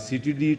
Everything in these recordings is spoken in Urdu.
CTD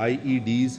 IEDs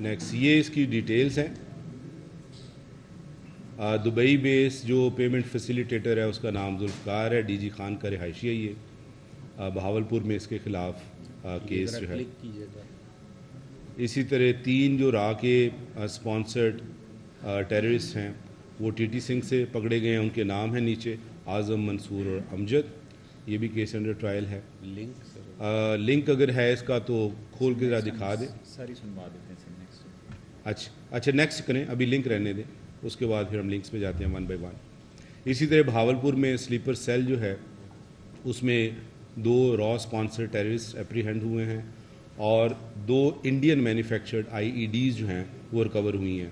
نیکسٹ یہ اس کی ڈیٹیلز ہیں. دبئی بیس جو پیمنٹ فیسیلیٹیٹر ہے اس کا نام ذوالفقار ہے, ڈی جی خان کا رہائشی ہے. یہ بہاولپور میں اس کے خلاف کیس جو ہے. کلک کیجیے گا. اسی طرح 3 جو را کے اسپانسرڈ ٹیررسٹ ہیں وہ ٹی ٹی سنگھ سے پکڑے گئے ہیں. ان کے نام ہیں نیچے اعظم, منصور اور امجد. یہ بھی کیس انڈر ٹرائل ہے. لنک سر, لنک اگر ہے اس کا تو کھول کے ذرا دکھا دیں. ساری سنوا دیتے ہیں سر نیکسٹ. اچھا نیکسٹ کریں, ابھی لنک رہنے دیں, اس کے بعد پھر ہم لنکس پہ جاتے ہیں 1 بائی 1. اسی طرح بہاولپور میں سلیپر سیل جو ہے اس میں 2 را اسپانسر ٹیررسٹ اپریہینڈ ہوئے ہیں اور 2 انڈین مینوفیکچرڈ آئی ای ڈیز جو ہیں وہ ریکور ہوئی ہیں.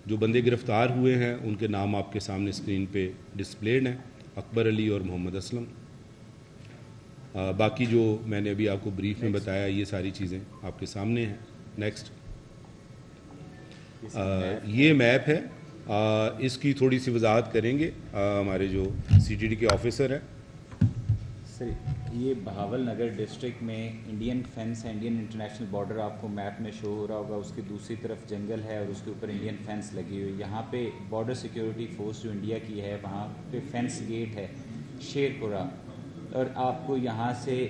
جو بندے گرفتار ہوئے ہیں ان کے نام آپ کے سامنے اسکرین پہ ڈسپلیڈ ہیں, اکبر علی اور محمد اسلم. باقی جو میں نے ابھی آپ کو بریف میں بتایا یہ ساری چیزیں آپ کے سامنے ہیں. نیکسٹ. یہ میپ ہے, اس کی تھوڑی سی وضاحت کریں گے ہمارے جو سی ٹی ڈی کے آفیسر ہیں. سر یہ بہاول نگر ڈسٹرکٹ میں انڈین فینس ہے, انڈین انٹرنیشنل بارڈر آپ کو میپ میں شو ہو رہا ہوگا. اس کی دوسری طرف جنگل ہے اور اس کے اوپر انڈین فینس لگی ہوئی. یہاں پہ بارڈر سیکیورٹی فورس جو انڈیا کی ہے وہاں پہ فینس گیٹ ہے شیر پورہ, اور آپ کو یہاں سے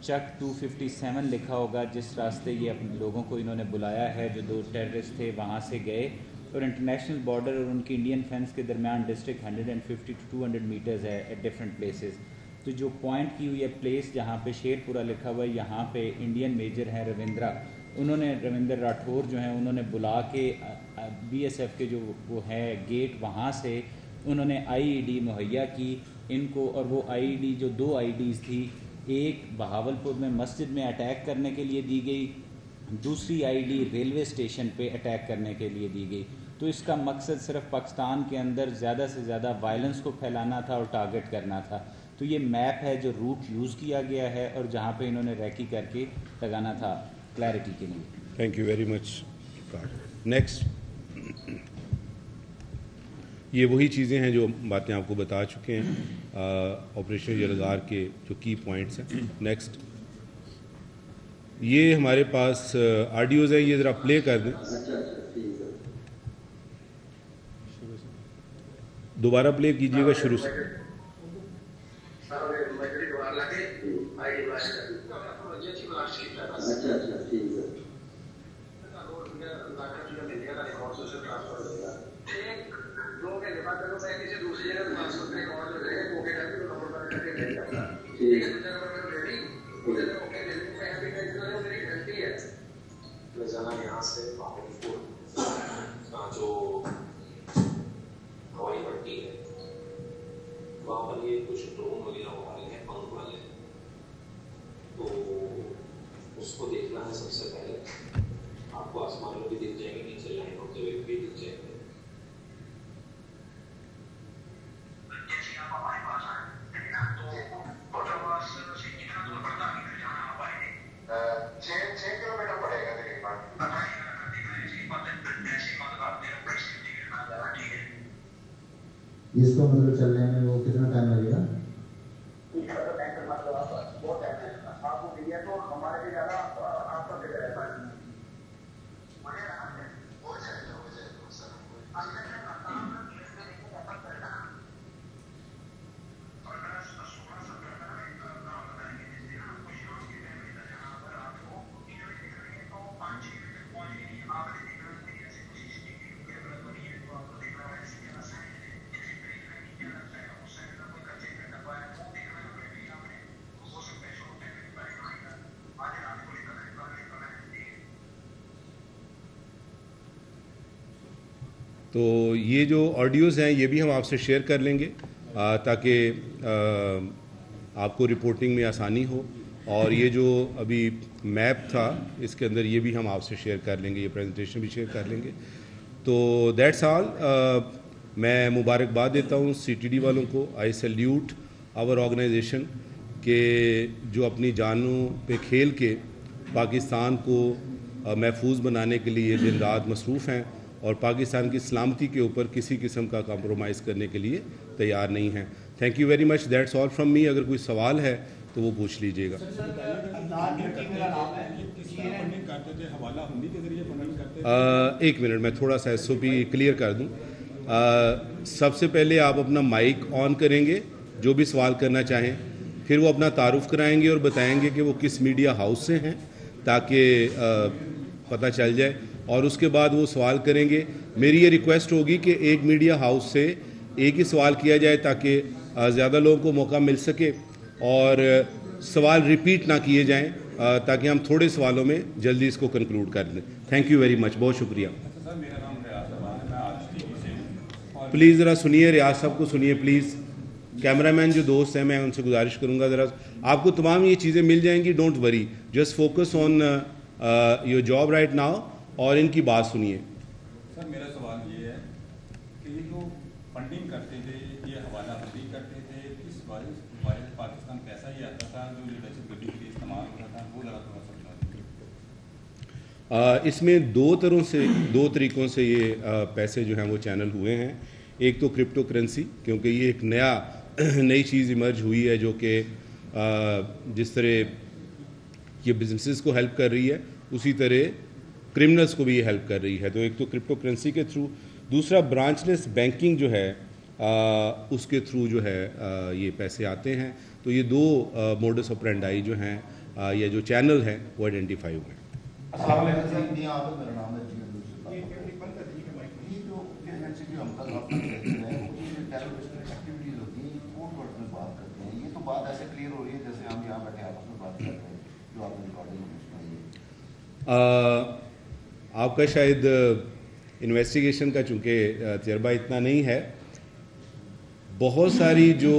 چک 257 لکھا ہوگا جس راستے یہ اپنے لوگوں کو انہوں نے بلایا ہے. جو 2 ٹیررسٹ تھے وہاں سے گئے اور انٹرنیشنل بارڈر اور ان کی انڈین فینس کے درمیان ڈسٹرکٹ 150 to 200 میٹرز ہے ایٹ ڈفرینٹ پلیسز. تو جو پوائنٹ کی ہوئی ہے پلیس جہاں پہ شیر پورہ لکھا ہوا ہے, یہاں پہ انڈین میجر ہیں روندرا, انہوں نے روندر راٹھور جو ہیں انہوں نے بلا کے بی ایس ایف کے جو وہ ہے گیٹ وہاں سے انہوں نے آئی ای ڈی مہیا کی ان کو. اور وہ آئی ای ڈی جو 2 آئی ڈیز تھی, ایک بہاولپور میں مسجد میں اٹیک کرنے کے لیے دی گئی, دوسری آئی ڈی ریلوے اسٹیشن پہ اٹیک کرنے کے لیے دی گئی. تو اس کا مقصد صرف پاکستان کے اندر زیادہ سے زیادہ وائلنس کو پھیلانا تھا اور ٹارگٹ کرنا تھا. تو یہ میپ ہے جو روٹ یوز کیا گیا ہے اور جہاں پہ انہوں نے ریکی کر کے لگانا تھا کلیئرٹی کے لیے. Thank you very much. Next. یہ وہی چیزیں ہیں جو باتیں آپ کو بتا چکے ہیں آپریشن یلغار کے جو کی پوائنٹس ہیں. نیکسٹ. یہ ہمارے پاس آڈیوز ہیں, یہ ذرا پلے کر دیں. دوبارہ پلے کیجیے گا شروع سے. یہاں سے جو ہوائی پٹی ہے وہاں پر یہ کچھ ڈرون وغیرہ ہمارے ہیں پنکھ والے, تو اس کو دیکھنا ہے سب سے پہلے. آپ کو آسمان میں بھی دکھ جائیں گے, نیچے لائن ہوتے ہوئے بھی دکھ جائیں گے. اس کو مطلب چلنے میں وہ کتنا ٹائم لگے گا؟ تو یہ جو آڈیوز ہیں یہ بھی ہم آپ سے شیئر کر لیں گے تاکہ آپ کو رپورٹنگ میں آسانی ہو. اور یہ جو ابھی میپ تھا اس کے اندر یہ بھی ہم آپ سے شیئر کر لیں گے, یہ پریزنٹیشن بھی شیئر کر لیں گے. تو دیٹس آل. میں مبارکباد دیتا ہوں سی ٹی ڈی والوں کو. آئی سیلیوٹ آور آرگنائزیشن کہ جو اپنی جانوں پہ کھیل کے پاکستان کو محفوظ بنانے کے لیے دن رات مصروف ہیں اور پاکستان کی سلامتی کے اوپر کسی قسم کا کمپرومائز کرنے کے لیے تیار نہیں ہیں. Thank you very much. That's all from me. اگر کوئی سوال ہے تو تو وہ پوچھ لیجیے گا. ایک منٹ میں تھوڑا سا SOP کلیئر کر دوں. سب سے پہلے آپ اپنا مائک آن کریں گے جو بھی سوال کرنا چاہیں, پھر وہ اپنا تعارف کرائیں گے اور بتائیں گے کہ وہ کس میڈیا ہاؤس سے ہیں تاکہ پتہ چل جائے, اور اس کے بعد وہ سوال کریں گے. میری یہ ریکویسٹ ہوگی کہ ایک میڈیا ہاؤس سے ایک ہی سوال کیا جائے تاکہ زیادہ لوگوں کو موقع مل سکے, اور سوال ریپیٹ نہ کیے جائیں تاکہ ہم تھوڑے سوالوں میں جلدی اس کو کنکلوڈ کر دیں. تھینک یو ویری مچ, بہت شکریہ. پلیز ذرا سنیے, ریاض صاحب کو سنیے پلیز. کیمرہ مین جو دوست ہیں میں ان سے گزارش کروں گا ذرا, آپ کو تمام یہ چیزیں مل جائیں گی, don't worry, just focus on your job right now اور ان کی بات سنیے. سر میرا سوال یہ ہے کہ یہ جو فنڈنگ کرتے تھے, یہ حوالہ بندی کرتے تھے, کس وجہ سے پاکستان پیسہ ہی آتا تھا جو یہ دہشت گردی کے لیے استعمال ہوتا تھا, وہ ذرا تھوڑا سمجھا. اس میں دو طریقوں سے یہ پیسے جو ہیں وہ چینل ہوئے ہیں. ایک تو کرپٹو کرنسی, کیونکہ یہ ایک نئی چیز ایمرج ہوئی ہے جو کہ جس طرح یہ بزنسز کو ہیلپ کر رہی ہے اسی طرح کرمنلز کو بھی یہ ہیلپ کر رہی ہے. تو ایک تو کرپٹو کرنسی کے تھرو, دوسرا برانچ لیس بینکنگ جو ہے اس کے تھرو جو ہے یہ پیسے آتے ہیں. تو یہ دو موڈس آپرینڈائی جو ہیں یا جو چینل ہیں وہ آئیڈینٹیفائی ہوئے ہیں. السلام علیکم. میرا نام ہے آپ کا شاید انویسٹیگیشن کا چونکہ تجربہ اتنا نہیں ہے, بہت ساری جو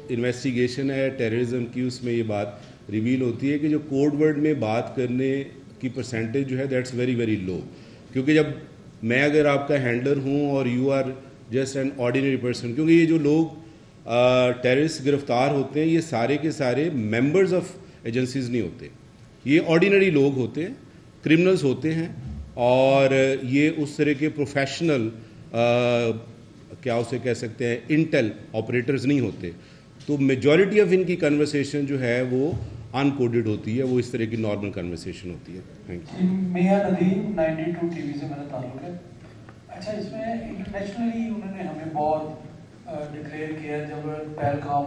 انویسٹیگیشن ہے ٹیررزم کی اس میں یہ بات ریویل ہوتی ہے کہ جو کوڈ ورڈ میں بات کرنے کی پرسنٹیج جو ہے دیٹس ویری ویری لو. کیونکہ جب میں اگر آپ کا ہینڈلر ہوں اور you are just an ordinary person, کیونکہ یہ جو لوگ ٹیررسٹ گرفتار ہوتے ہیں یہ سارے کے سارے ممبرز آف ایجنسیز نہیں ہوتے, یہ آرڈینری لوگ ہوتے ہیں, کرمنلز ہوتے ہیں, اور یہ اس طرح کے پروفیشنل کیا اسے کہہ سکتے ہیں انٹیل آپریٹرز نہیں ہوتے. تو میجورٹی آف ان کی کنورسیشن جو ہے وہ ان کوڈڈ ہوتی ہے, وہ اس طرح کی نارمل کنورسیشن ہوتی ہے. Thank you. میاں ندیم 92 ٹی وی سے میرا تعلق ہے. اچھا, اس میں انٹرنیشنلی انہوں نے ہمیں بہت ڈکلیئر کیا جب پہلگام